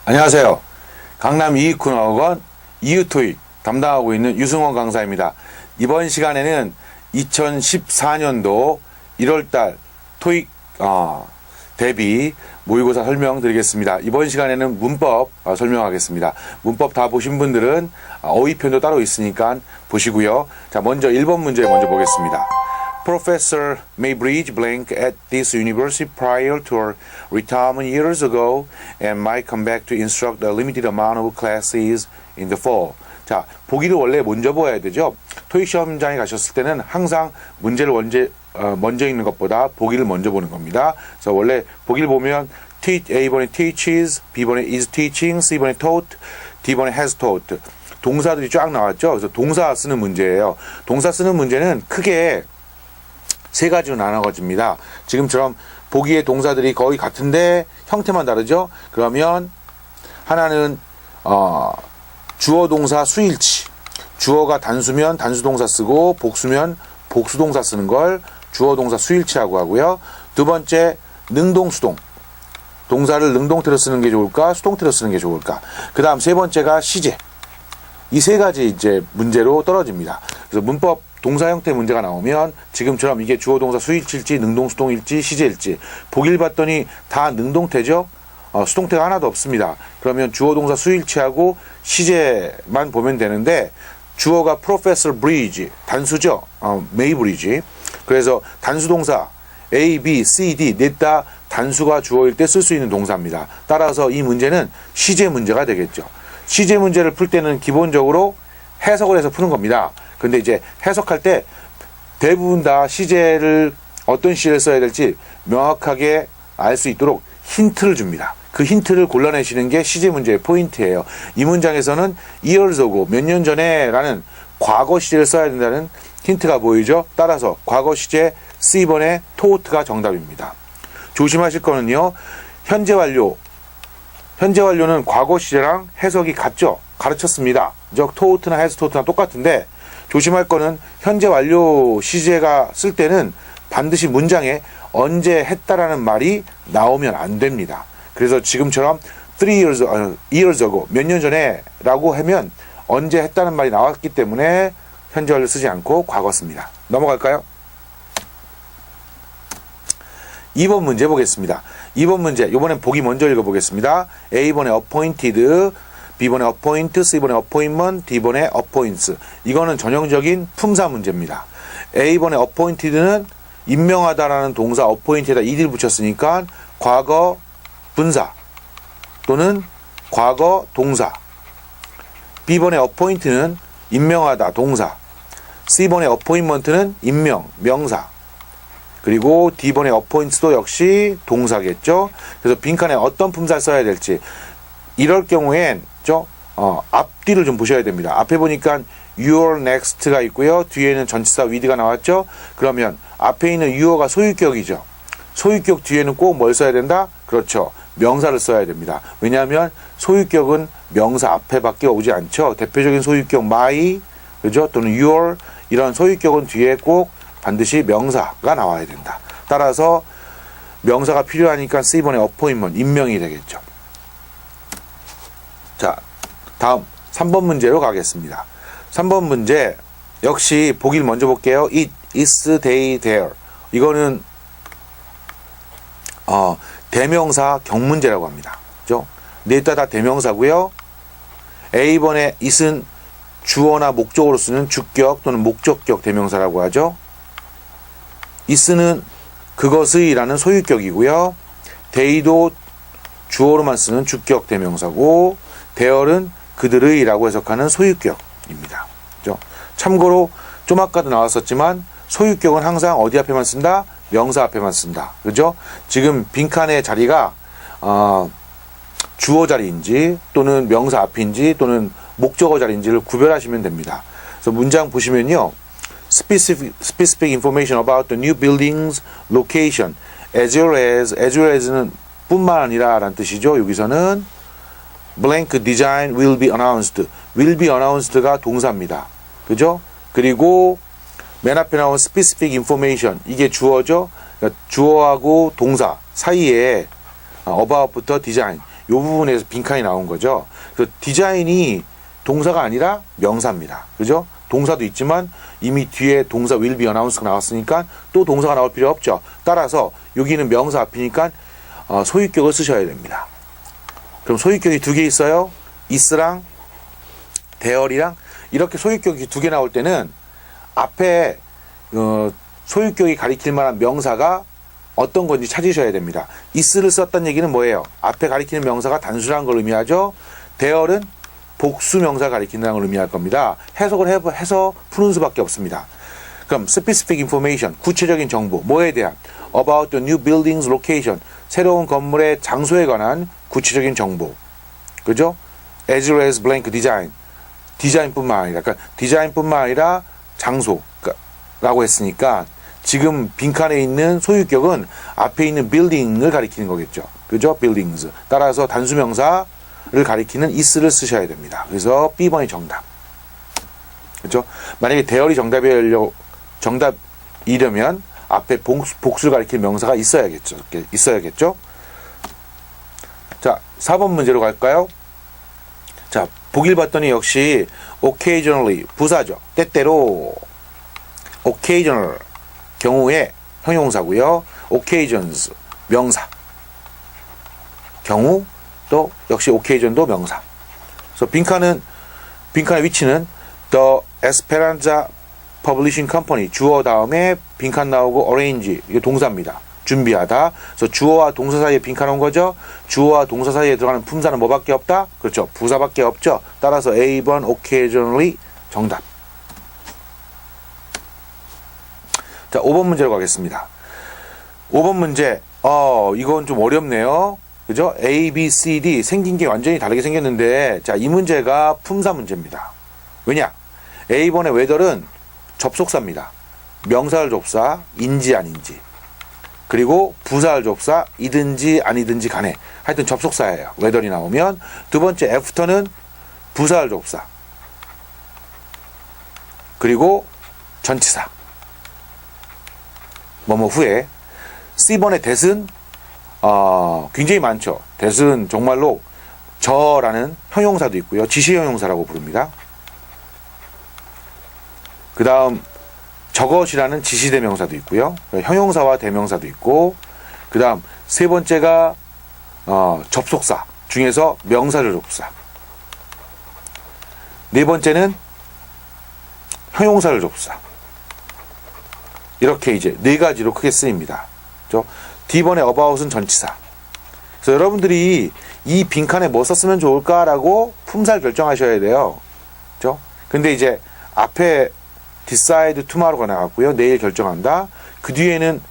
안녕하세요. 강남 이익훈학원 이유토익 담당하고 있는 유승원 강사입니다. 이번 시간에는 2014년도 1월달 토익 대비 모의고사 설명드리겠습니다. 이번 시간에는 문법 설명하겠습니다. 문법 다 보신 분들은 어휘편도 따로 있으니까 보시고요. 자, 먼저 1번 문제 먼저 보겠습니다. Professor Maybridge blank at this university prior to her retirement years ago and might come back to instruct a limited amount of classes in the fall. 자, 보기를 원래 먼저 보아야 되죠. 토익 시험장에 가셨을 때는 항상 문제를 먼저 읽는 것보다 보기를 먼저 보는 겁니다. 그래서 원래 보기를 보면 A번에 teaches, B번에 is teaching, C번에 taught, D번에 has taught. 동사들이 쫙 나왔죠. 그래서 동사 쓰는 문제예요. 동사 쓰는 문제는 크게 세 가지로 나눠집니다. 지금처럼 보기의 동사들이 거의 같은데 형태만 다르죠. 그러면 하나는 주어 동사 수일치. 주어가 단수면 단수동사 쓰고 복수면 복수동사 쓰는 걸 주어 동사 수일치라고 하고요. 두 번째 능동수동. 동사를 능동태로 쓰는 게 좋을까 수동태로 쓰는 게 좋을까. 그 다음 세 번째가 시제. 이 세 가지 이제 문제로 떨어집니다. 그래서 문법 동사 형태 문제가 나오면 지금처럼 이게 주어 동사 수일치일지 능동수동일지 시제일지 보기를 봤더니 다 능동태죠. 수동태가 하나도 없습니다. 그러면 주어 동사 수일치하고 시제만 보면 되는데 주어가 Professor Bridge 단수죠. Maybridge. 그래서 단수 동사 A, B, C, D 넷 다 단수가 주어일 때 쓸 수 있는 동사입니다. 따라서 이 문제는 시제 문제가 되겠죠. 시제 문제를 풀 때는 기본적으로 해석을 해서 푸는 겁니다. 근데 이제 해석할 때 대부분 다 시제를 어떤 시제를 써야 될지 명확하게 알 수 있도록 힌트를 줍니다. 그 힌트를 골라내시는 게 시제 문제의 포인트예요. 이 문장에서는 years ago, 몇 년 전에 라는 과거 시제를 써야 된다는 힌트가 보이죠. 따라서 과거 시제 C번의 taught가 정답입니다. 조심하실 거는요. 현재 완료는 과거 시제랑 해석이 같죠. 가르쳤습니다. 즉 taught나 has taught나 똑같은데 조심할 거는 현재 완료 시제가 쓸 때는 반드시 문장에 언제 했다라는 말이 나오면 안 됩니다. 그래서 지금처럼 3 years ago, 몇 년 전에 라고 하면 언제 했다는 말이 나왔기 때문에 현재 완료 쓰지 않고 과거 씁니다. 넘어갈까요? 2번 문제 보겠습니다. 2번 문제, 이번엔 보기 먼저 읽어보겠습니다. A번에 appointed, B번에 appoint, C번에 appointment, D번에 appoints. 이거는 전형적인 품사 문제입니다. A번에 appointed는 임명하다라는 동사 appoint에다 ed를 붙였으니까 과거 분사 또는 과거 동사. B번에 appoint는 임명하다 동사. C번에 appointment는 임명, 명사. 그리고 D번에 appoints도 역시 동사겠죠. 그래서 빈칸에 어떤 품사를 써야 될지. 이럴 경우엔 앞뒤를 좀 보셔야 됩니다. 앞에 보니까 your next가 있고요. 뒤에는 전치사 with가 나왔죠. 그러면 앞에 있는 your가 소유격이죠. 소유격 뒤에는 꼭 뭘 써야 된다? 그렇죠. 명사를 써야 됩니다. 왜냐하면 소유격은 명사 앞에밖에 오지 않죠. 대표적인 소유격 my, 그죠? 또는 your 이런 소유격은 뒤에 꼭 반드시 명사가 나와야 된다. 따라서 명사가 필요하니까 C번에 appointment, 임명이 되겠죠. 자, 다음 3번 문제로 가겠습니다. 3번 문제 역시 보기를 먼저 볼게요. It, is, they, there. 이거는 대명사 경문제라고 합니다. 그죠? 넷 다 대명사고요. A번에 it은 주어나 목적으로 쓰는 주격 또는 목적격 대명사라고 하죠. is는 그것의라는 소유격이고요. they도 주어로만 쓰는 주격 대명사고 there는 그들의라고 해석하는 소유격입니다. 그죠? 참고로 좀 아까도 나왔었지만 소유격은 항상 어디 앞에만 쓴다? 명사 앞에만 쓴다. 그죠? 지금 빈칸의 자리가 주어 자리인지 또는 명사 앞인지 또는 목적어 자리인지를 구별하시면 됩니다. 그래서 문장 보시면요. Specific information about the new building's location as well as는 뿐만 아니라 라는 뜻이죠. 여기서는 blank design will be announced. will be announced가 동사입니다. 그죠? 그리고 맨 앞에 나온 specific information 이게 주어죠. 그러니까 주어하고 동사 사이에 about부터 디자인 이 부분에서 빈칸이 나온 거죠. 그래서 디자인이 동사가 아니라 명사입니다. 그죠? 동사도 있지만 이미 뒤에 동사 will be announce가 나왔으니까 또 동사가 나올 필요 없죠. 따라서 여기는 명사 앞이니까 소유격을 쓰셔야 됩니다. 그럼 소유격이 두 개 있어요. is랑 there이랑 이렇게 소유격이 두 개 나올 때는 앞에 소유격이 가리킬 만한 명사가 어떤 건지 찾으셔야 됩니다. is를 썼다는 얘기는 뭐예요? 앞에 가리키는 명사가 단수라는 걸 의미하죠. there는 복수 명사 가리킨다는 걸 의미할 겁니다. 해석을 해서 푸는 수밖에 없습니다. 그럼 specific information, 구체적인 정보, 뭐에 대한 about the new building's location, 새로운 건물의 장소에 관한 구체적인 정보. 그죠? as well as blank design, 디자인뿐만 아니라, 그러니까 디자인뿐만 아니라 장소라고 했으니까 지금 빈칸에 있는 소유격은 앞에 있는 building을 가리키는 거겠죠. 그죠? buildings. 따라서 단수명사 를 가리키는 is를 쓰셔야 됩니다. 그래서 B번이 정답. 그렇죠? 만약에 대열이 정답이려면 앞에 복수를 가리키는 명사가 있어야겠죠. 자, 4번 문제로 갈까요? 자, 보길 봤더니 역시 occasionally 부사죠. 때때로 occasional 경우에 형용사고요. occasions 명사. 경우 또 역시 occasion도 명사. 그래서 빈칸의 위치는 The Esperanza Publishing Company 주어 다음에 빈칸 나오고 arrange 이게 동사입니다. 준비하다. 그래서 주어와 동사 사이에 빈칸 온 거죠. 주어와 동사 사이에 들어가는 품사는 뭐밖에 없다? 그렇죠. 부사밖에 없죠. 따라서 A번 occasionally 정답. 자, 5번 문제로 가겠습니다. 5번 문제. 이건 좀 어렵네요. 그죠? A, B, C, D 생긴 게 완전히 다르게 생겼는데 자, 이 문제가 품사 문제입니다. 왜냐? A번의 weather는 접속사입니다. 명사절 접사, 인지 아닌지. 그리고 부사절 접사, 이든지 아니든지 간에 하여튼 접속사예요. weather이 나오면 두 번째 after는 부사절 접사. 그리고 전치사. 뭐뭐 후에. C번의 that은 굉장히 많죠. that은 정말로 저라는 형용사도 있고요. 지시 형용사라고 부릅니다. 그 다음 저것이라는 지시대명사도 있고요. 형용사와 대명사도 있고 그 다음 세 번째가 접속사 중에서 명사절 접속사. 네 번째는 형용사절 접속사. 이렇게 이제 네 가지로 크게 쓰입니다. 그렇죠? D번의 about은 전치사. 그래서 여러분들이 이 빈칸에 뭐 썼으면 좋을까라고 품사를 결정하셔야 돼요. 그렇죠? 근데 이제 앞에 decide tomorrow가 나왔고요. 내일 결정한다. 그 뒤에는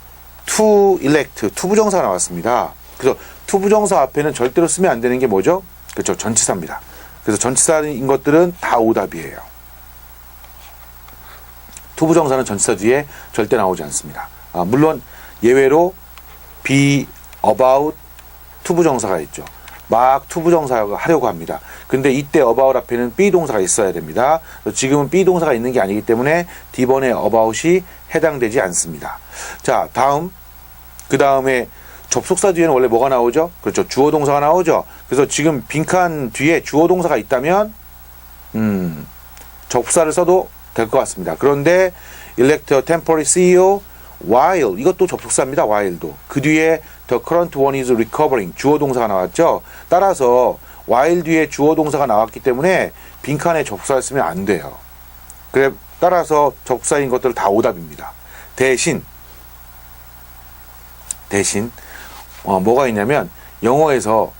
to elect, to 부정사가 나왔습니다. 그래서 to 부정사 앞에는 절대로 쓰면 안 되는 게 뭐죠? 그렇죠. 전치사입니다. 그래서 전치사인 것들은 다 오답이에요. to 부정사는 전치사 뒤에 절대 나오지 않습니다. 물론 예외로 be, about, to 부정사가 있죠. 막 to 부정사가 하려고 합니다. 근데 이때 about 앞에는 be 동사가 있어야 됩니다. 지금은 be 동사가 있는 게 아니기 때문에 D번의 about이 해당되지 않습니다. 자, 그 다음에 접속사 뒤에는 원래 뭐가 나오죠? 그렇죠. 주어 동사가 나오죠. 그래서 지금 빈칸 뒤에 주어 동사가 있다면 접사를 써도 될 것 같습니다. 그런데 elect a temporary CEO while 이것도 접속사입니다. while도 그 뒤에 the current one is recovering 주어 동사가 나왔죠. 따라서 while 뒤에 주어 동사가 나왔기 때문에 빈칸에 접속사를 쓰면 안 돼요. 그래 따라서 접속사인 것들 다 오답입니다. 대신 뭐가 있냐면 영어에서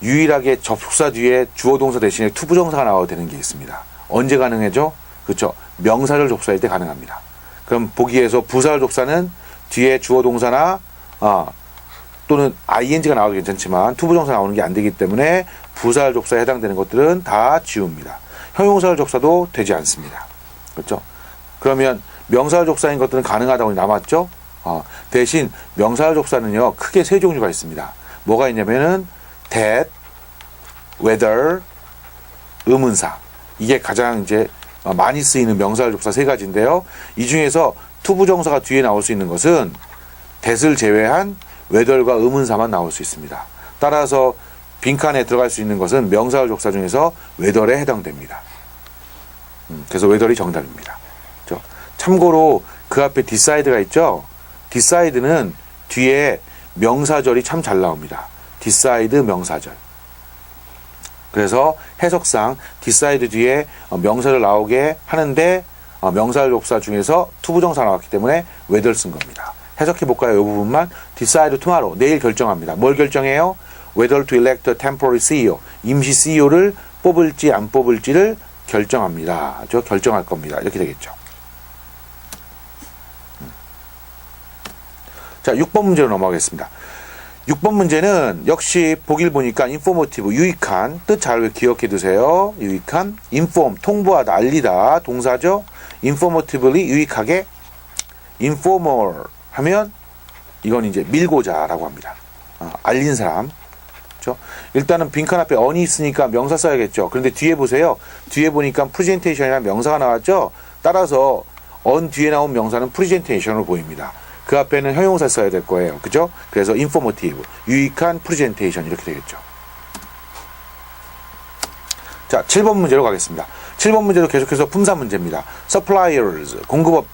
유일하게 접속사 뒤에 주어 동사 대신에 to 부정사가 나와도 되는 게 있습니다. 언제 가능해죠? 그렇죠. 명사절 접사일 때 가능합니다. 그럼 보기에서 부사절 접사는 뒤에 주어 동사나 또는 ing가 나와도 괜찮지만 to 부정사 나오는 게 안 되기 때문에 부사절 접사에 해당되는 것들은 다 지웁니다. 형용사절 접사도 되지 않습니다. 그렇죠? 그러면 명사절 접사인 것들은 가능하다고 남았죠? 대신 명사절 접사는요 크게 세 종류가 있습니다. 뭐가 있냐면은 that, whether, 의문사. 이게 가장 이제 많이 쓰이는 명사절 접사 세 가지인데요. 이 중에서 to 부정사가 뒤에 나올 수 있는 것은 that을 제외한 whether과 의문사만 나올 수 있습니다. 따라서 빈칸에 들어갈 수 있는 것은 명사절 족사 중에서 whether에 해당됩니다. 그래서 whether이 정답입니다. 그렇죠? 참고로 그 앞에 decide가 있죠. decide는 뒤에 명사절이 참 잘 나옵니다. decide 명사절. 그래서 해석상 decide 뒤에 명사절 나오게 하는데 명사절 족사 중에서 투부정사 나왔기 때문에 whether 쓴 겁니다. 해석해 볼까요? 이 부분만. decide tomorrow. 내일 결정합니다. 뭘 결정해요? whether to elect a temporary CEO. 임시 CEO를 뽑을지 안 뽑을지를 결정합니다. 저 결정할 겁니다. 이렇게 되겠죠. 자, 6번 문제로 넘어가겠습니다. 6번 문제는 역시 보기를 보니까 informative, 유익한, 뜻 잘 기억해 두세요. 유익한, inform, 통보하다, 알리다, 동사죠. informatively, 유익하게, informer 하면 이건 이제 밀고자라고 합니다. 알린 사람. 그렇죠? 일단은 빈칸 앞에 on이 있으니까 명사 써야겠죠. 그런데 뒤에 보세요. 뒤에 보니까 presentation이라는 명사가 나왔죠. 따라서 on 뒤에 나온 명사는 presentation으로 보입니다. 그 앞에는 형용사 써야 될 거예요. 그죠? 그래서 informative, 유익한 presentation 이렇게 되겠죠. 자, 7번 문제로 가겠습니다. 7번 문제로 계속해서 품사 문제입니다. suppliers, 공급업자,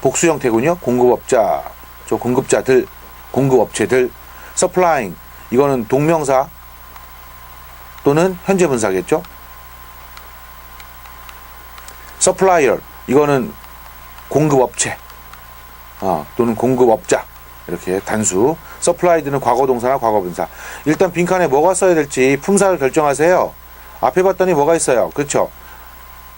복수 형태군요. 공급업자, 저 공급자들, 공급업체들, supplying, 이거는 동명사 또는 현재 분사겠죠. supplier, 이거는 공급업체 또는 공급업자 이렇게 단수. supplied는 과거동사나 과거분사. 일단 빈칸에 뭐가 써야 될지 품사를 결정하세요. 앞에 봤더니 뭐가 있어요. 그렇죠?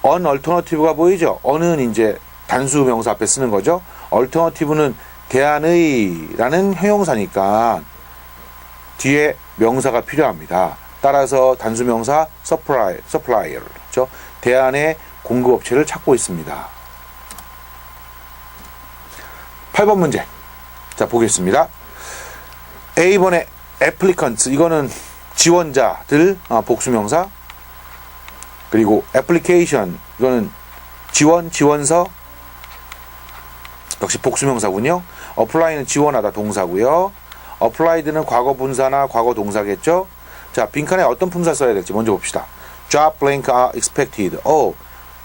on alternative가 보이죠? on은 이제 단수 명사 앞에 쓰는 거죠. alternative는 대안의 라는 형용사니까 뒤에 명사가 필요합니다. 따라서 단수 명사 supplier, 그렇죠? 대안의 공급업체를 찾고 있습니다. 8번 문제. 자, 보겠습니다. A번의 applicants, 이거는 지원자들, 복수명사. 그리고 application, 이거는 지원서. 역시 복수명사군요. apply는 지원하다 동사고요. applied는 과거 분사나 과거 동사겠죠. 자, 빈칸에 어떤 품사 써야 될지 먼저 봅시다. job blank are expected.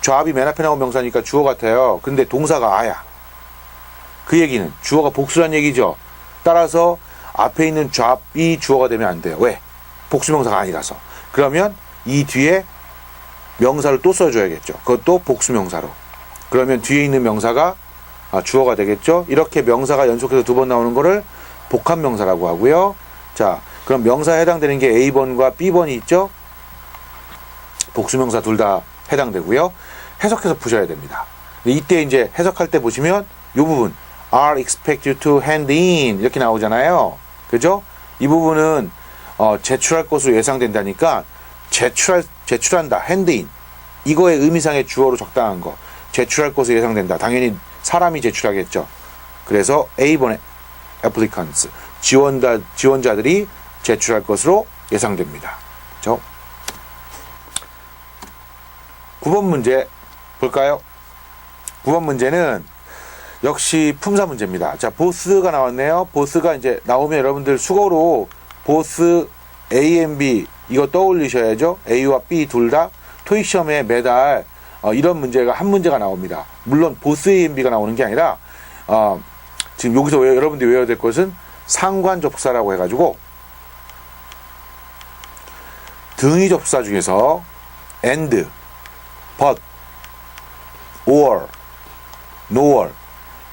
job이 맨 앞에 나온 명사니까 주어 같아요. 근데 동사가 a야. 그 얘기는 주어가 복수란 얘기죠. 따라서 앞에 있는 job이 주어가 되면 안 돼요. 왜? 복수명사가 아니라서. 그러면 이 뒤에 명사를 또 써줘야겠죠. 그것도 복수명사로. 그러면 뒤에 있는 명사가 주어가 되겠죠. 이렇게 명사가 연속해서 두 번 나오는 거를 복합명사라고 하고요. 자, 그럼 명사에 해당되는 게 A번과 B번이 있죠. 복수명사 둘 다 해당되고요. 해석해서 푸셔야 됩니다. 이때 이제 해석할 때 보시면 이 부분 are expected to hand in 이렇게 나오잖아요. 그죠? 이 부분은 제출할 것으로 예상된다니까 제출한다, hand in. 이거의 의미상의 주어로 적당한 거. 제출할 것으로 예상된다. 당연히 사람이 제출하겠죠. 그래서 A번의 applicants, 지원자들이 제출할 것으로 예상됩니다. 그렇죠? 9번 문제 볼까요? 9번 문제는 역시 품사 문제입니다. 자, 보스가 나왔네요. 보스가 이제 나오면 여러분들 수거로 보스 A and B 이거 떠올리셔야죠. A와 B 둘 다 토익 시험에 매달 이런 문제가 한 문제가 나옵니다. 물론 보스 A and B가 나오는 게 아니라 지금 여기서 여러분들이 외워야 될 것은 상관접사라고 해가지고 등위접사 중에서 and, but, or, nor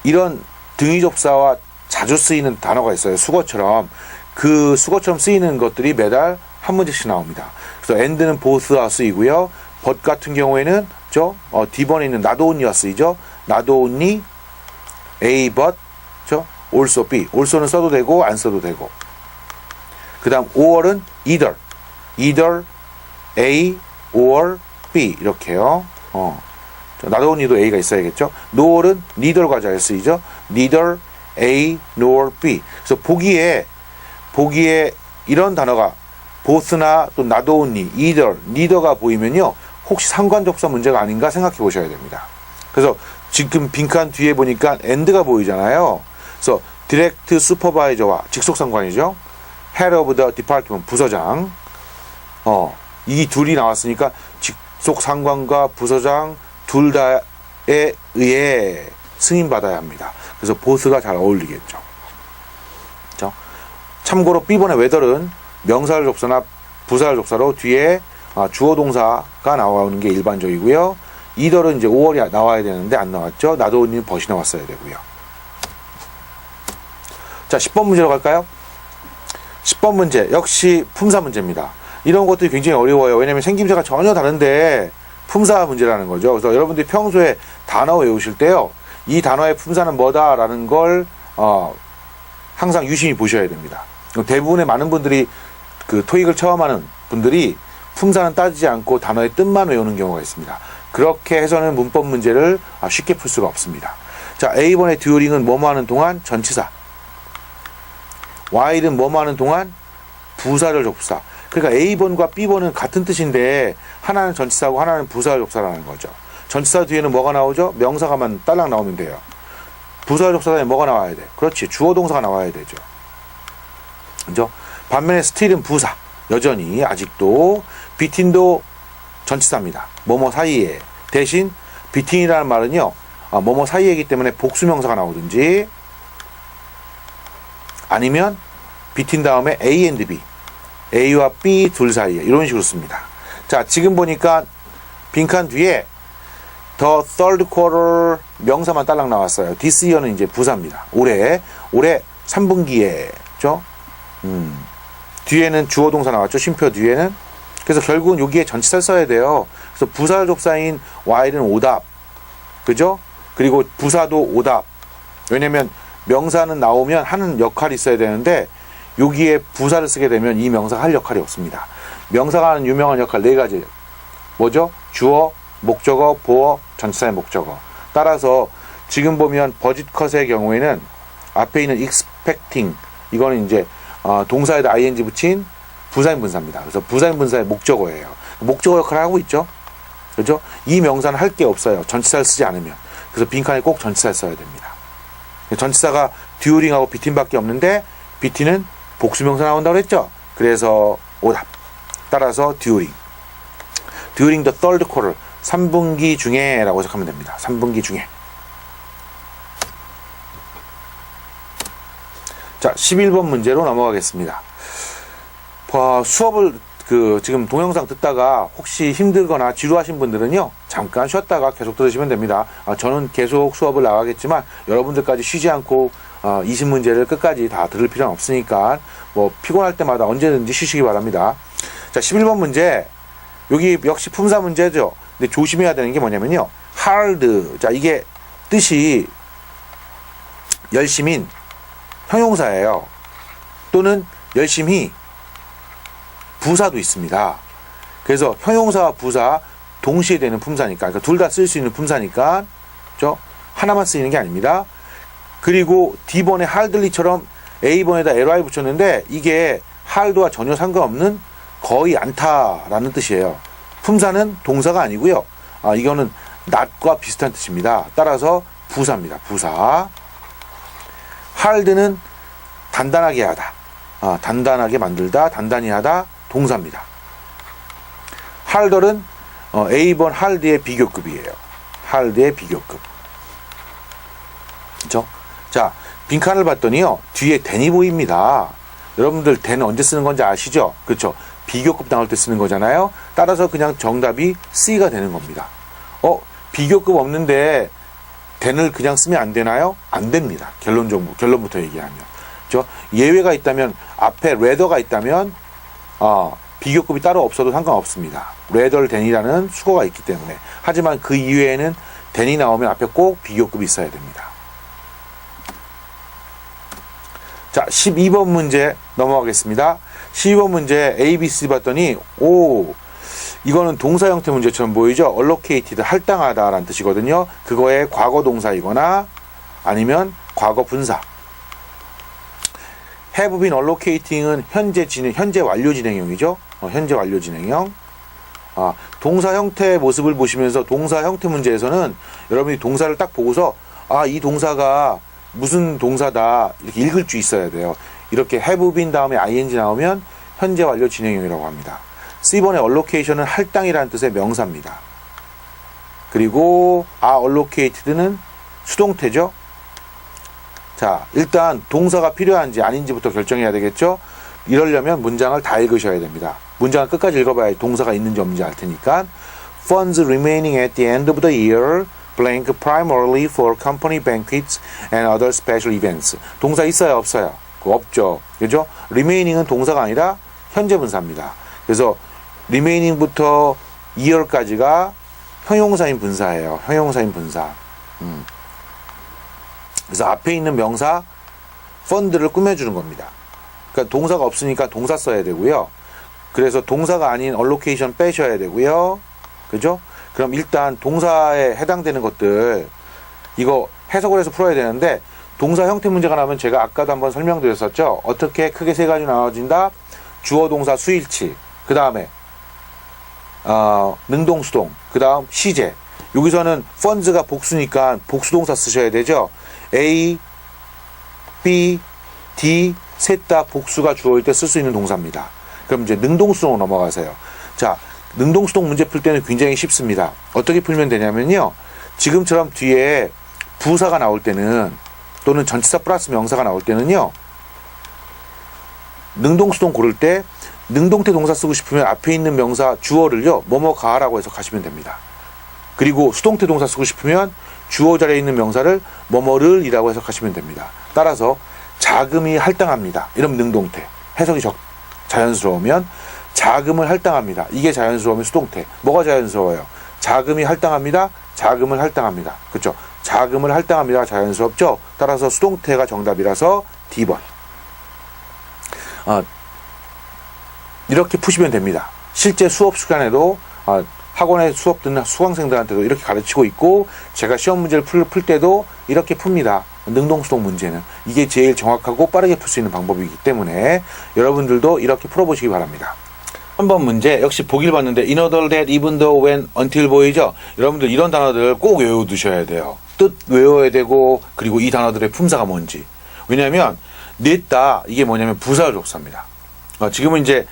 이런 등위접사와 자주 쓰이는 단어가 있어요. 수거처럼. 그 수거처럼 쓰이는 것들이 매달 한 문제씩 나옵니다. 그래서 and는 both와 쓰이고요. but 같은 경우에는 D번에 있는 not only와 쓰이죠. not only A, but, also B. also는 써도 되고 안 써도 되고. 그 다음 or은 either A or B 이렇게요. not only도 A가 있어야겠죠. nor은 neither과 잘 쓰이죠. neither A nor B. 그래서 보기에 이런 단어가 both나 또 not only, neither가 보이면요. 혹시 상관접사 문제가 아닌가 생각해 보셔야 됩니다. 그래서 지금 빈칸 뒤에 보니까 and가 보이잖아요. 그래서 direct supervisor와 직속 상관이죠. head of the department, 부서장. 이 둘이 나왔으니까 직속 상관과 부서장 둘 다에 의해 승인받아야 합니다. 그래서 보스가 잘 어울리겠죠. 그렇죠? 참고로 B번의 whether은 명사를 접사나 부사를 접사로 뒤에 주어 동사가 나오는 게 일반적이고요. either은 이제 5월이 나와야 되는데 안 나왔죠. 나도님 벗이 나왔어야 되고요. 자, 10번 문제로 갈까요? 10번 문제 역시 품사 문제입니다. 이런 것들이 굉장히 어려워요. 왜냐하면 생김새가 전혀 다른데 품사 문제라는 거죠. 그래서 여러분들이 평소에 단어 외우실 때요. 이 단어의 품사는 뭐다라는 걸 항상 유심히 보셔야 됩니다. 대부분의 많은 분들이 그 토익을 처음 하는 분들이 품사는 따지지 않고 단어의 뜻만 외우는 경우가 있습니다. 그렇게 해서는 문법 문제를 쉽게 풀 수가 없습니다. 자, A번의 듀오링은 뭐뭐 하는 동안 전치사. while은 뭐뭐 하는 동안 부사를 접사. 그러니까 A번과 B번은 같은 뜻인데 하나는 전치사고 하나는 부사를 접사라는 거죠. 전치사 뒤에는 뭐가 나오죠? 명사가만 딸랑 나오면 돼요. 부사를 접사 다음에 뭐가 나와야 돼? 그렇지. 주어 동사가 나와야 되죠. 그죠? 반면에 still은 부사. 여전히 아직도 between도 전치사입니다. 뭐뭐 사이에. 대신 between이라는 말은요. 뭐뭐 사이에이기 때문에 복수명사가 나오든지 아니면 between 다음에 A and B. A와 B 둘 사이에 이런 식으로 씁니다. 자, 지금 보니까 빈칸 뒤에 the third quarter 명사만 딸랑 나왔어요. this year는 이제 부사입니다. 올해 3분기에 죠? 뒤에는 주어 동사 나왔죠. 쉼표 뒤에는. 그래서 결국은 여기에 전치사를 써야 돼요. 그래서 부사 접사인 while은 오답. 그죠? 그리고 부사도 오답. 왜냐면 명사는 나오면 하는 역할이 있어야 되는데 여기에 부사를 쓰게 되면 이 명사가 할 역할이 없습니다. 명사가 하는 유명한 역할 4가지. 뭐죠? 주어, 목적어, 보어, 전치사의 목적어. 따라서 지금 보면 버짓컷의 경우에는 앞에 있는 expecting 이거는 이제 동사에다 ing 붙인 부사인 분사입니다. 그래서 부사인 분사의 목적어예요. 목적어 역할을 하고 있죠. 그죠? 이 명사는 할 게 없어요. 전치사를 쓰지 않으면. 그래서 빈칸에 꼭 전치사를 써야 됩니다. 전치사가 듀오링하고 비틴밖에 없는데 비틴은 복수명사 나온다고 했죠. 그래서 오답. 따라서 듀오링 the third quarter 3분기 중에 라고 해석하면 됩니다. 3분기 중에. 자, 11번 문제로 넘어가겠습니다. 수업을 지금 동영상 듣다가 혹시 힘들거나 지루하신 분들은요, 잠깐 쉬었다가 계속 들으시면 됩니다. 저는 계속 수업을 나가겠지만 여러분들까지 쉬지 않고 20문제를 끝까지 다 들을 필요는 없으니까 뭐 피곤할 때마다 언제든지 쉬시기 바랍니다. 자, 11번 문제. 여기 역시 품사 문제죠. 근데 조심해야 되는 게 뭐냐면요. hard. 자, 이게 뜻이 열심인 형용사예요. 또는 열심히 부사도 있습니다. 그래서 형용사와 부사 동시에 되는 품사니까, 그러니까 둘 다 쓸 수 있는 품사니까, 그죠? 하나만 쓰이는 게 아닙니다. 그리고 D번에 hardly처럼 A번에다 ly 붙였는데 이게 hard와 전혀 상관없는 거의 않다라는 뜻이에요. 품사는 동사가 아니고요. 이거는 not과 비슷한 뜻입니다. 따라서 부사입니다. 부사. hard는 단단하게 하다. 단단하게 만들다, 단단히 하다, 동사입니다. harder은 A번 hard의 비교급이에요. hard의 비교급. 그렇죠? 자, 빈칸을 봤더니요. 뒤에 than이 보입니다. 여러분들 than 언제 쓰는 건지 아시죠? 그렇죠? 비교급 나올 때 쓰는 거잖아요. 따라서 그냥 정답이 C가 되는 겁니다. 비교급 없는데 than을 그냥 쓰면 안 되나요? 안 됩니다. 결론부터 얘기하면. 그렇죠? 예외가 있다면 앞에 rather가 있다면 비교급이 따로 없어도 상관없습니다. rather than이라는 수거가 있기 때문에. 하지만 그 이외에는 than이 나오면 앞에 꼭 비교급이 있어야 됩니다. 자, 12번 문제 넘어가겠습니다. 12번 문제 A, B, C 봤더니 이거는 동사 형태 문제처럼 보이죠? allocated, 할당하다 라는 뜻이거든요. 그거의 과거 동사이거나 아니면 과거 분사. have been allocating은 현재 완료 진행형이죠. 현재 완료 진행형. 동사 형태의 모습을 보시면서 동사 형태 문제에서는 여러분이 동사를 딱 보고서 이 동사가 무슨 동사다 이렇게 읽을 줄 있어야 돼요. 이렇게 have been 다음에 ing 나오면 현재 완료 진행형이라고 합니다. C번의 allocation은 할당이라는 뜻의 명사입니다. 그리고 are allocated는 수동태죠. 자, 일단 동사가 필요한지 아닌지부터 결정해야 되겠죠. 이러려면 문장을 다 읽으셔야 됩니다. 문장을 끝까지 읽어봐야 동사가 있는지 없는지 알 테니까. Funds remaining at the end of the year blank primarily for company banquets and other special events. 동사 있어요, 없어요? 없죠. 그죠? remaining은 동사가 아니라 현재 분사입니다. 그래서 remaining부터 year까지가 형용사인 분사예요. 형용사인 분사. 그래서 앞에 있는 명사 fund를 꾸며주는 겁니다. 그러니까 동사가 없으니까 동사 써야 되고요. 그래서 동사가 아닌 allocation 빼셔야 되고요. 그죠? 그럼 일단 동사에 해당되는 것들 이거 해석을 해서 풀어야 되는데 동사 형태 문제가 나오면 제가 아까도 한번 설명드렸었죠. 어떻게 크게 세 가지로 나눠진다. 주어 동사 수일치. 그 다음에 능동수동. 그 다음 시제. 여기서는 funds가 복수니까 복수동사 쓰셔야 되죠. A, B, D 셋 다 복수가 주어일 때 쓸 수 있는 동사입니다. 그럼 이제 능동수동으로 넘어가세요. 자, 능동수동 문제 풀 때는 굉장히 쉽습니다. 어떻게 풀면 되냐면요. 지금처럼 뒤에 부사가 나올 때는 또는 전치사 플러스 명사가 나올 때는요. 능동수동 고를 때 능동태 동사 쓰고 싶으면 앞에 있는 명사 주어를요. 뭐뭐 가라고 해석하시면 됩니다. 그리고 수동태 동사 쓰고 싶으면 주어 자리에 있는 명사를 뭐뭐를 이라고 해석하시면 됩니다. 따라서 자금이 할당합니다. 이러면 능동태. 해석이 자연스러우면 자금을 할당합니다. 이게 자연스러우면 수동태. 뭐가 자연스러워요? 자금이 할당합니다. 자금을 할당합니다. 그렇죠? 자금을 할당합니다. 자연스럽죠? 따라서 수동태가 정답이라서 D번. 이렇게 푸시면 됩니다. 실제 수업 시간에도 학원에 수업 듣는 수강생들한테도 이렇게 가르치고 있고 제가 시험 문제를 풀 때도 이렇게 풉니다. 능동수동 문제는. 이게 제일 정확하고 빠르게 풀 수 있는 방법이기 때문에 여러분들도 이렇게 풀어보시기 바랍니다. 3번 문제 역시 보기를 봤는데 in order that even though when until 보이죠? 여러분들 이런 단어들 꼭 외워두셔야 돼요. 뜻 외워야 되고 그리고 이 단어들의 품사가 뭔지. 왜냐하면 냈다 이게 뭐냐면 부사적사입니다. 지금은 이제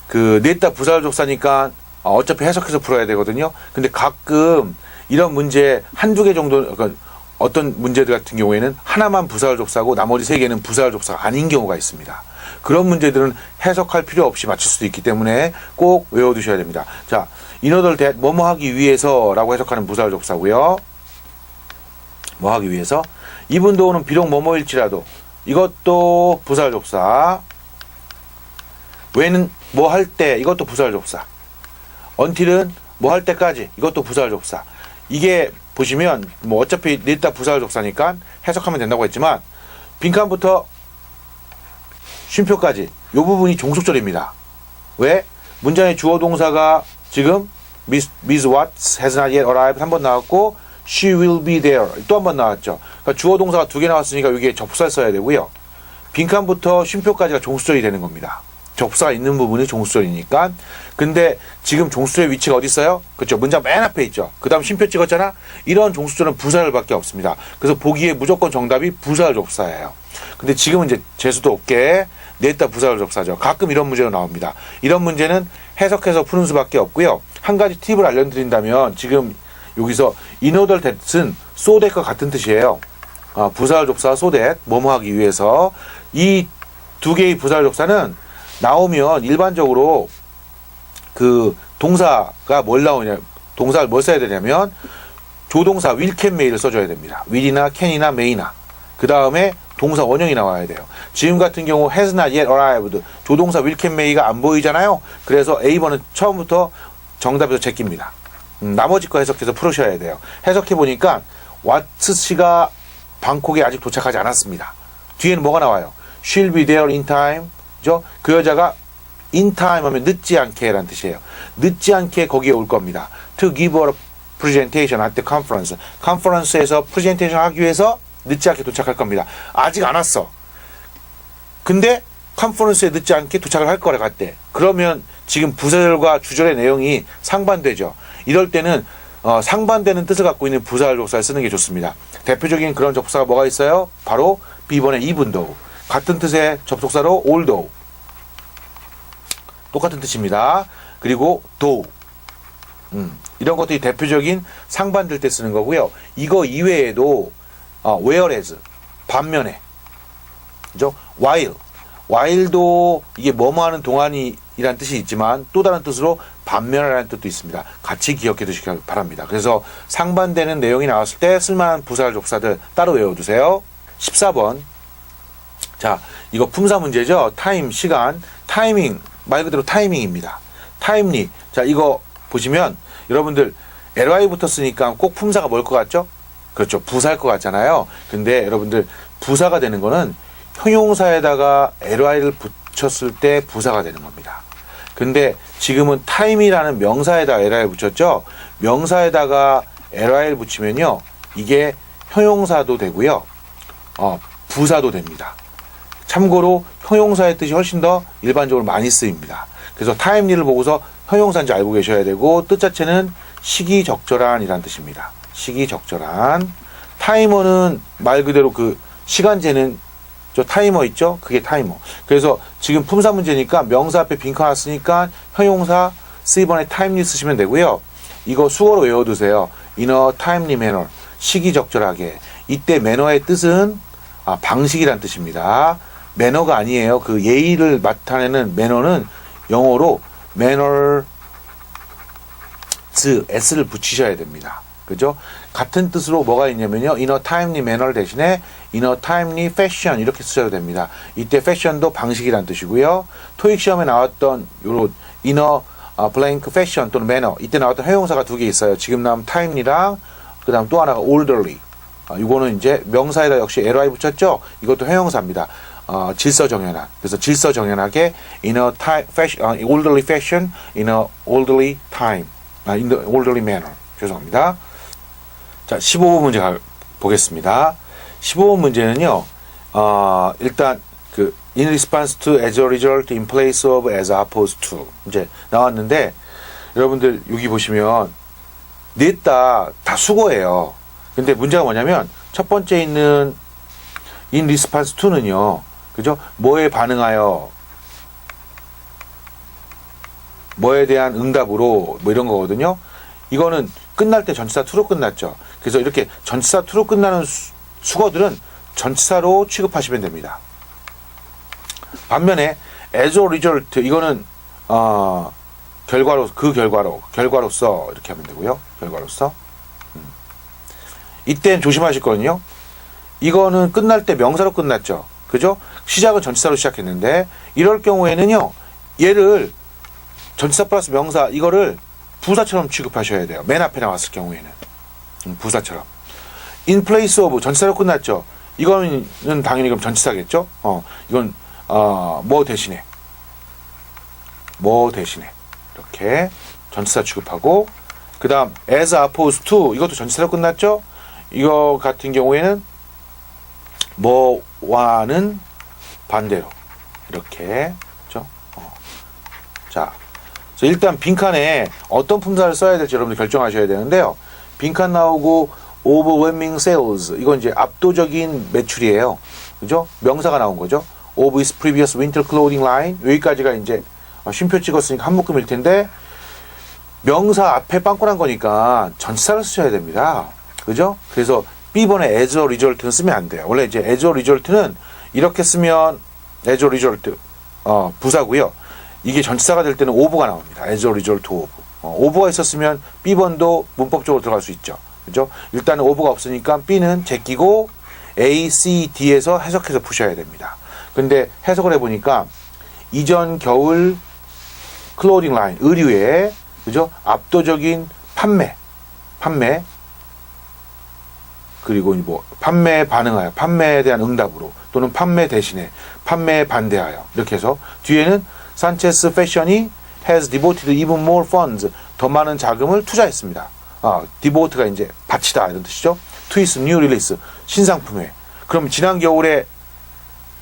그 냈다 부사적사니까 어차피 해석해서 풀어야 되거든요. 근데 가끔 이런 문제 한두 개 정도 그러니까 어떤 문제들 같은 경우에는 하나만 부사적사고 나머지 세 개는 부사적사가 아닌 경우가 있습니다. 그런 문제들은 해석할 필요 없이 맞출 수도 있기 때문에 꼭 외워두셔야 됩니다. 자, in order that 뭐뭐 하기 위해서라고 해석하는 부사적사고요. 뭐 하기 위해서 even though는 비록 뭐뭐일지라도 이것도 부사적사. when은 뭐 할 때 이것도 부사적사. until은 뭐 할 때까지 이것도 부사적사. 이게 보시면 뭐 어차피 냈다 부사적사니까 해석하면 된다고 했지만 빈칸부터 쉼표까지 이 부분이 종속절입니다. 왜? 문장의 주어 동사가 지금 Miss Watts has not yet arrived 한 번 나왔고 She will be there 또 한 번 나왔죠. 그러니까 주어 동사가 두 개 나왔으니까 여기에 접수사 써야 되고요. 빈칸부터 쉼표까지가 종수절이 되는 겁니다. 접수가 있는 부분이 종수절이니까. 근데 지금 종수절의 위치가 어디 있어요? 그렇죠. 문장 맨 앞에 있죠. 그 다음 쉼표 찍었잖아. 이런 종수절은 부사절밖에 없습니다. 그래서 보기에 무조건 정답이 부사절 접사예요. 근데 지금은 이제 재수도 없게 냈다 부사절 접사죠. 가끔 이런 문제가 나옵니다. 이런 문제는 해석해서 푸는 수밖에 없고요. 한 가지 팁을 알려드린다면 지금 여기서 in order that은 so that과 같은 뜻이에요. 부사절 접사 so that 뭐뭐 하기 위해서 이 두 개의 부사절 접사는 나오면 일반적으로 그 동사가 뭘 나오냐 동사를 뭘 써야 되냐면 조동사 will, can, may를 써줘야 됩니다. will이나 can이나 may나 그 다음에 동사 원형이 나와야 돼요. 지금 같은 경우 has not yet arrived 조동사 will, can, may가 안 보이잖아요. 그래서 A번은 처음부터 정답에서 제낍니다. 나머지 거 해석해서 풀으셔야 돼요. 해석해보니까 왓츠씨가 방콕에 아직 도착하지 않았습니다. 뒤에는 뭐가 나와요? She'll be there in time 그죠? 그 여자가 in time 하면 늦지 않게 라는 뜻이에요. 늦지 않게 거기에 올 겁니다. To give a presentation at the conference. 컨퍼런스에서 프레젠테이션 하기 위해서 늦지 않게 도착할 겁니다. 아직 안 왔어. 근데 컨퍼런스에 늦지 않게 도착을 할 거라 같대. 그러면 지금 부사절과 주절의 내용이 상반되죠. 이럴 때는 상반되는 뜻을 갖고 있는 부사절 접사를 쓰는 게 좋습니다. 대표적인 그런 접사가 뭐가 있어요? 바로 B번의 even though. 같은 뜻의 접속사로 although. 똑같은 뜻입니다. 그리고 though. 이런 것들이 대표적인 상반될 때 쓰는 거고요. 이거 이외에도 whereas, 반면에, 그죠? while도 이게 뭐뭐 하는 동안이란 뜻이 있지만 또 다른 뜻으로 반면이라는 뜻도 있습니다. 같이 기억해 두시기 바랍니다. 그래서 상반되는 내용이 나왔을 때 쓸만한 부사절 접사들 따로 외워두세요. 14번. 자, 이거 품사 문제죠. 타임, 시간, 타이밍, 말 그대로 타이밍입니다. 타임리. 자, 이거 보시면 여러분들 ly 붙었으니까 꼭 품사가 뭘 것 같죠? 그렇죠. 부사일 것 같잖아요. 근데 여러분들 부사가 되는 거는 형용사에다가 ly를 붙였을 때 부사가 되는 겁니다. 근데 지금은 time이라는 명사에다가 ly를 붙였죠. 명사에다가 ly를 붙이면요. 이게 형용사도 되고요. 부사도 됩니다. 참고로 형용사의 뜻이 훨씬 더 일반적으로 많이 쓰입니다. 그래서 timely를 보고서 형용사인지 알고 계셔야 되고 뜻 자체는 시기적절한 이란 뜻입니다. 시기적절한. 타이머는 말 그대로 그 시간 재는 저 타이머 있죠? 그게 타이머. 그래서 지금 품사 문제니까 명사 앞에 빈칸 왔으니까 형용사 C번에 timely 쓰시면 되고요. 이거 수어로 외워두세요. in a timely manner. 시기적절하게. 이때 매너의 뜻은 방식이란 뜻입니다. 매너가 아니에요. 그 예의를 나타내는 매너는 영어로 manners, s를 붙이셔야 됩니다. 그죠? 같은 뜻으로 뭐가 있냐면요. in a timely manner 대신에 in a timely fashion 이렇게 쓰셔도 됩니다. 이때 fashion도 방식이란 뜻이고요. 토익 시험에 나왔던 요런 in a blank fashion 또는 manner 이때 나왔던 형용사가 두 개 있어요. 지금 나온 timely랑 그 다음 또 하나가 orderly. 이거는 이제 명사에다 역시 ly 붙였죠? 이것도 형용사입니다. 질서정연한. 그래서 질서정연하게 in a orderly fashion, in a orderly time, in the orderly manner. 죄송합니다. 자, 15번 문제 보겠습니다. 15번 문제는요, 일단, in response to, as a result, in place of, as opposed to. 이제 나왔는데, 여러분들 여기 보시면, 넷 다 수거예요. 근데 문제가 뭐냐면, 첫 번째 있는 in response to는요, 그죠? 뭐에 반응하여, 뭐에 대한 응답으로, 뭐 이런 거거든요. 이거는 끝날 때 전치사 to로 끝났죠. 그래서 이렇게 전치사 to로 끝나는 수거들은 전치사로 취급하시면 됩니다. 반면에 as a result 이거는 결과로서 이렇게 하면 되고요. 결과로서. 이땐 조심하실 거거든요. 이거는 끝날 때 명사로 끝났죠. 그죠? 시작은 전치사로 시작했는데 이럴 경우에는요. 얘를 전치사 플러스 명사 이거를 부사처럼 취급하셔야 돼요. 맨 앞에 나왔을 경우에는. 부사처럼. in place of 전치사로 끝났죠. 이거는 당연히 그럼 전치사겠죠. 이건 뭐 대신에 이렇게 전치사 취급하고 그 다음 as opposed to 이것도 전치사로 끝났죠. 이거 같은 경우에는 뭐와는 반대로 이렇게 그렇죠. 자, 일단 빈칸에 어떤 품사를 써야 될지 여러분들 결정하셔야 되는데요. 빈칸 나오고 overwhelming sales 이건 이제 압도적인 매출이에요. 그죠? 명사가 나온 거죠. of his previous winter clothing line 여기까지가 이제 쉼표 찍었으니까 한 묶음일 텐데 명사 앞에 빵꾸난 거니까 전치사를 쓰셔야 됩니다. 그죠? 그래서 B번에 as a result는 쓰면 안 돼요. 원래 이제 as a result는 이렇게 쓰면 as a result 부사고요. 이게 전치사가 될 때는 over가 나옵니다. as a result of. over가 있었으면 B번도 문법적으로 들어갈 수 있죠. 그죠? 일단은 over가 없으니까 B는 제끼고 A, C, D에서 해석해서 푸셔야 됩니다. 근데 해석을 해보니까 이전 겨울 클로딩 라인, 의류의 그죠? 압도적인 판매 그리고 뭐 판매에 반응하여 판매에 대한 응답으로 또는 판매 대신에 판매에 반대하여 이렇게 해서 뒤에는 산체스 패션이 has devoted even more funds 더 많은 자금을 투자했습니다. devote가 이제 바치다 이런 뜻이죠. to its new release 신상품에 그럼 지난 겨울에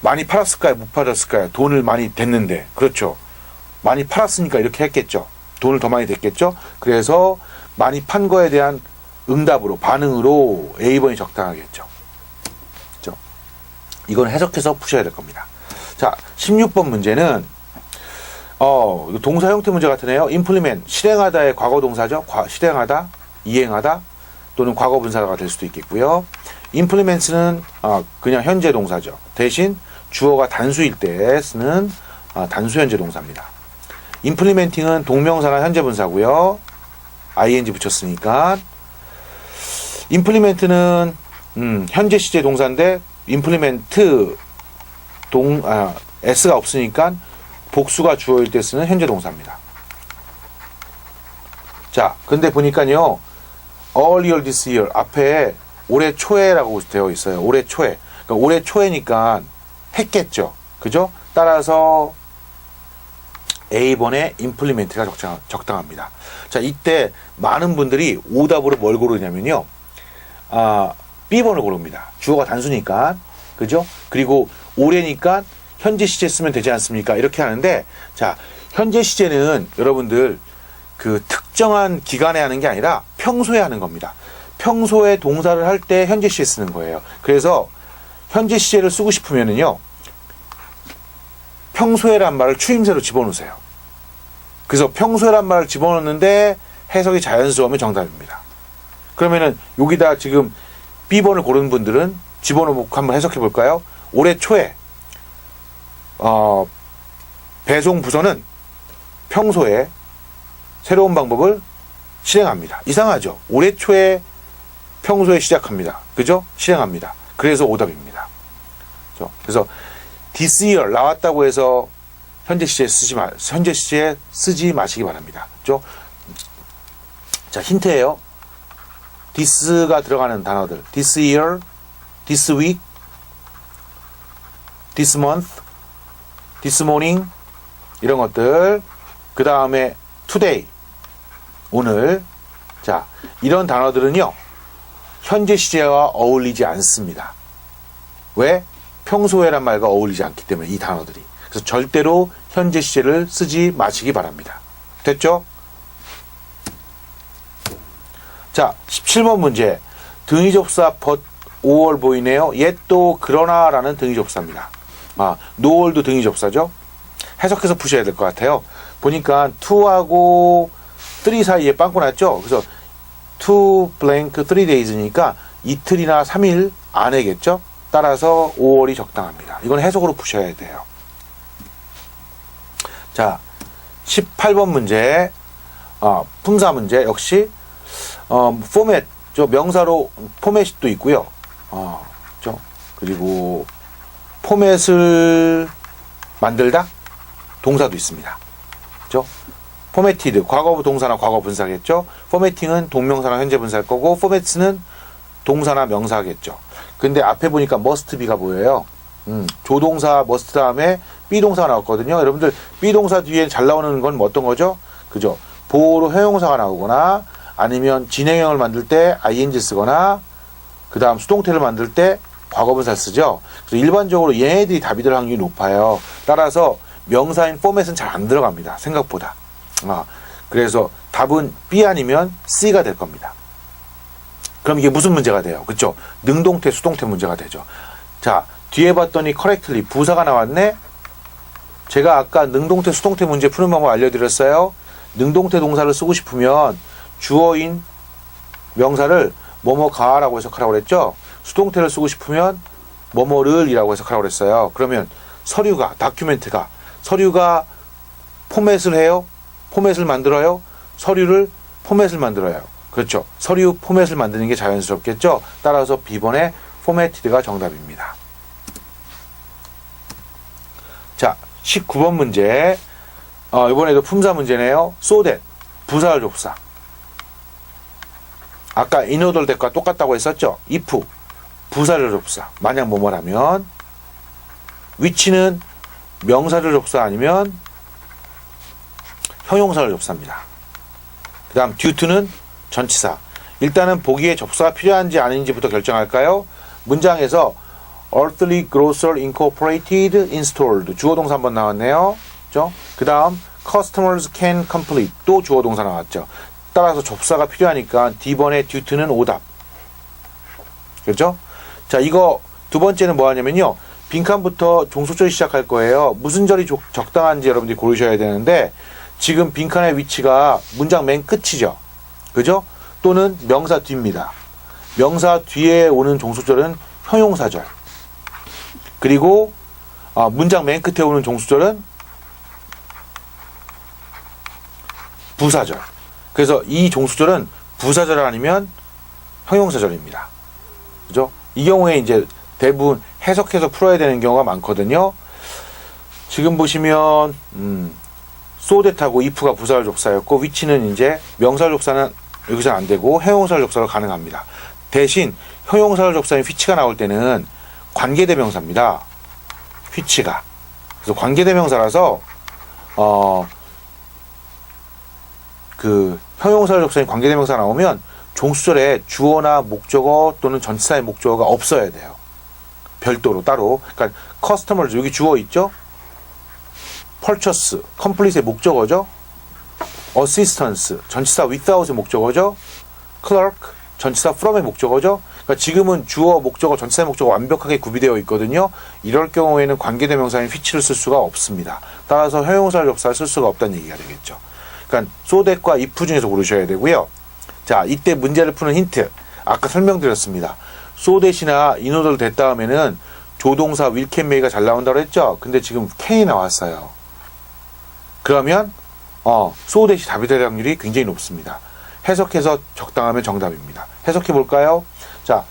많이 팔았을까요? 못 팔았을까요? 돈을 많이 댔는데 그렇죠. 많이 팔았으니까 이렇게 했겠죠. 돈을 더 많이 댔겠죠. 그래서 많이 판 거에 대한 응답으로 반응으로 A번이 적당하겠죠. 그렇죠? 이건 해석해서 푸셔야 될 겁니다. 자, 16번 문제는 동사 형태 문제 같으네요. implement, 실행하다의 과거 동사죠. 실행하다, 이행하다 또는 과거 분사가 될 수도 있겠고요. implements는 그냥 현재 동사죠. 대신 주어가 단수일 때 쓰는 단수 현재 동사입니다. implementing은 동명사나 현재 분사고요. ing 붙였으니까. implement는 현재 시제 동사인데 implement s가 없으니까 복수가 주어일 때 쓰는 현재 동사입니다. 자, 근데 보니까요, earlier this year 앞에 올해 초에라고 되어 있어요. 올해 초에. 그러니까 올해 초에니까 했겠죠. 그죠? 따라서 A번에 implement가 적당합니다. 자, 이때 많은 분들이 오답으로 뭘 고르냐면요. B번을 고릅니다. 주어가 단수니까. 그죠? 그리고 올해니까 현재 시제 쓰면 되지 않습니까? 이렇게 하는데, 자, 현재 시제는 여러분들 그 특정한 기간에 하는 게 아니라 평소에 하는 겁니다. 평소에 동사를 할 때 현재 시제 쓰는 거예요. 그래서 현재 시제를 쓰고 싶으면은요, 평소에란 말을 추임새로 집어넣으세요. 그래서 평소에란 말을 집어넣는데 해석이 자연스러우면 정답입니다. 그러면은 여기다 지금 B번을 고른 분들은 집어넣고 한번 해석해 볼까요? 올해 초에 배송 부서는 평소에 새로운 방법을 실행합니다. 이상하죠? 올해 초에 평소에 시작합니다. 그죠? 실행합니다. 그래서 오답입니다. 그래서 this year 나왔다고 해서 현재 시제 쓰지 마시기 바랍니다. 그죠? 자, 힌트예요. this가 들어가는 단어들. this year, this week, this month, this morning 이런 것들. 그 다음에 today 오늘. 자, 이런 단어들은요, 현재 시제와 어울리지 않습니다. 왜? 평소에란 말과 어울리지 않기 때문에 이 단어들이. 그래서 절대로 현재 시제를 쓰지 마시기 바랍니다. 됐죠? 자, 17번 문제. 등위접사 but 5월 보이네요. 옛도 그러나 라는 등위접사입니다. no월도 등위접사죠. 해석해서 푸셔야 될 것 같아요. 보니까 2하고 3 사이에 빵꾸 났죠. 그래서 2 blank 3 days니까 이틀이나 3일 안에겠죠. 따라서 5월이 적당합니다. 이건 해석으로 푸셔야 돼요. 자, 18번 문제. 품사 문제 역시 포맷, 명사로 포맷이 또 있고요. 그리고 포맷을 만들다 동사도 있습니다. 그죠? 포매티드, 과거부 동사나 과거 분사겠죠. 포매팅은 동명사나 현재 분사일 거고, 포맷은 동사나 명사겠죠. 근데 앞에 보니까 must be가 보여요. 조동사 must 다음에 비동사가 나왔거든요. 여러분들 비동사 뒤에 잘 나오는 건 어떤 거죠? 그죠? 보호로 형용사가 나오거나, 아니면 진행형을 만들 때 ing 쓰거나, 그 다음 수동태를 만들 때 과거분사 쓰죠. 그래서 일반적으로 얘네들이 답이 될 확률이 높아요. 따라서 명사인 포맷은 잘 안 들어갑니다. 생각보다. 그래서 답은 B 아니면 C가 될 겁니다. 그럼 이게 무슨 문제가 돼요? 그쵸? 능동태, 수동태 문제가 되죠. 자, 뒤에 봤더니 correctly 부사가 나왔네? 제가 아까 능동태, 수동태 문제 푸는 방법 알려드렸어요. 능동태 동사를 쓰고 싶으면 주어인 명사를 뭐뭐가라고 해석하라고 그랬죠? 수동태를 쓰고 싶으면 뭐뭐를 이라고 해석하라고 그랬어요. 그러면 서류가, 다큐멘트가, 서류가 포맷을 해요? 포맷을 만들어요? 서류를 포맷을 만들어요. 그렇죠. 서류 포맷을 만드는 게 자연스럽겠죠. 따라서 B번에 포매티드가 정답입니다. 자, 19번 문제. 이번에도 품사 문제네요. so that, 부사절 접사. 아까 in order that과 똑같다고 했었죠. if, 부사절 접사. 만약 뭐뭐라면. which는 명사절 접사 아니면 형용사절 접사입니다. 그 다음 due to는 전치사. 일단은 보기에 접사가 필요한지 아닌지부터 결정할까요? 문장에서 Earthly Grocer Incorporated installed 주어 동사 한번 나왔네요. 그렇죠? 그 다음 Customers can complete 또 주어 동사 나왔죠. 따라서 접사가 필요하니까 D번의 due는 오답. 그렇죠? 자, 이거 두 번째는 뭐 하냐면요. 빈칸부터 종속절이 시작할 거예요. 무슨 절이 적당한지 여러분들이 고르셔야 되는데 지금 빈칸의 위치가 문장 맨 끝이죠. 그죠? 또는 명사 뒤입니다. 명사 뒤에 오는 종속절은 형용사절. 그리고 문장 맨 끝에 오는 종속절은 부사절. 그래서 이 종속절은 부사절 아니면 형용사절입니다. 그죠? 이 경우에 이제 대부분 해석해서 풀어야 되는 경우가 많거든요. 지금 보시면 so that하고 if가 부사절 족사였고 which는 이제 명사절 족사는 여기서는 안 되고 형용사절 족사로 가능합니다. 대신 형용사절 족사인 which가 나올 때는 관계대명사입니다. which가. 그래서 관계대명사라서 그 형용사절 족사인 관계대명사 나오면 종수절에 주어나 목적어 또는 전치사의 목적어가 없어야 돼요. 별도로 따로. 그러니까 customers 여기 주어 있죠? purchase, complete의 목적어죠? assistance, 전치사 without의 목적어죠? clerk, 전치사 from의 목적어죠? 그러니까 지금은 주어, 목적어, 전치사의 목적어 완벽하게 구비되어 있거든요. 이럴 경우에는 관계대명사인 which를 쓸 수가 없습니다. 따라서 형용사절 족사를 쓸 수가 없다는 얘기가 되겠죠. 그러니까 so that과 if 중에서 고르셔야 되고요. 자, 이때 문제를 푸는 힌트. 아까 설명드렸습니다. so that이나 in order that 다음에는 조동사 will, can, may가 잘 나온다고 했죠? 근데 지금 can이 나왔어요. 그러면 so that이 답이 될 확률이 굉장히 높습니다. 해석해서 적당하면 정답입니다. 해석해 볼까요? 자,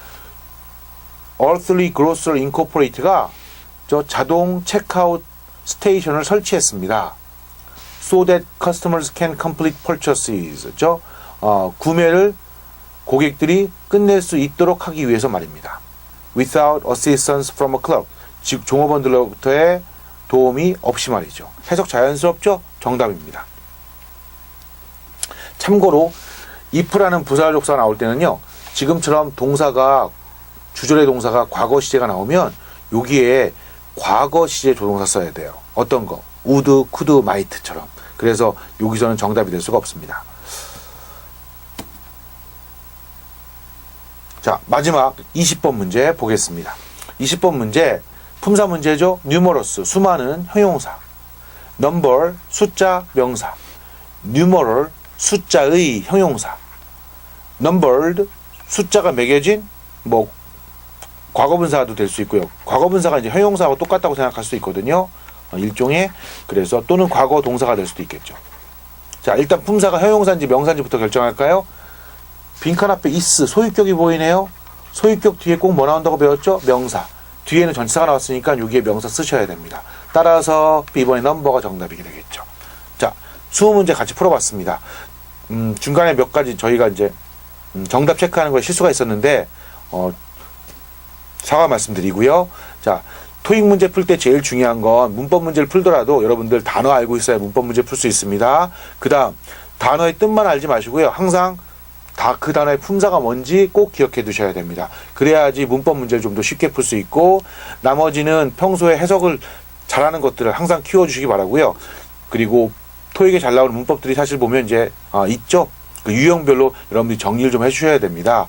Earthly Grocer Incorporated가 저 자동 체크아웃 스테이션을 설치했습니다. So that customers can complete purchases. 구매를 고객들이 끝낼 수 있도록 하기 위해서 말입니다. Without assistance from a clerk. 즉 종업원들로부터의 도움이 없이 말이죠. 해석 자연스럽죠? 정답입니다. 참고로 if라는 부사절 족사가 나올 때는요. 지금처럼 동사가 주절의 동사가 과거 시제가 나오면 여기에 과거 시제 조동사 써야 돼요. 어떤 거? would, could, might처럼. 그래서 여기서는 정답이 될 수가 없습니다. 자, 마지막 20번 문제 보겠습니다. 20번 문제, 품사 문제죠. numerous, 수많은 형용사. number, 숫자, 명사. numeral, 숫자의 형용사. numbered, 숫자가 매겨진, 뭐, 과거분사도 될 수 있고요. 과거분사가 이제 형용사하고 똑같다고 생각할 수 있거든요. 일종의, 그래서 또는 과거 동사가 될 수도 있겠죠. 자, 일단 품사가 형용사인지 명사인지부터 결정할까요? 빈칸 앞에 is, 소유격이 보이네요. 소유격 뒤에 꼭 뭐 나온다고 배웠죠? 명사. 뒤에는 전치사가 나왔으니까 여기에 명사 쓰셔야 됩니다. 따라서 B번의 넘버가 정답이게 되겠죠. 자, 20문제 같이 풀어봤습니다. 중간에 몇 가지 저희가 이제 정답 체크하는 거에 실수가 있었는데 사과 말씀드리고요. 자, 토익 문제 풀 때 제일 중요한 건 문법 문제를 풀더라도 여러분들 단어 알고 있어야 문법 문제 풀 수 있습니다. 그 다음 단어의 뜻만 알지 마시고요. 항상 다 그 단어의 품사가 뭔지 꼭 기억해 두셔야 됩니다. 그래야지 문법 문제를 좀 더 쉽게 풀 수 있고 나머지는 평소에 해석을 잘하는 것들을 항상 키워주시기 바라고요. 그리고 토익에 잘 나오는 문법들이 사실 보면 이제 있죠. 그 유형별로 여러분들이 정리를 좀 해주셔야 됩니다.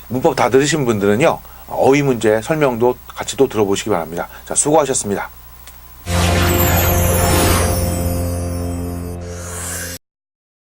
문법 다 들으신 분들은요. 어휘 문제 설명도 같이 또 들어보시기 바랍니다. 자, 수고하셨습니다.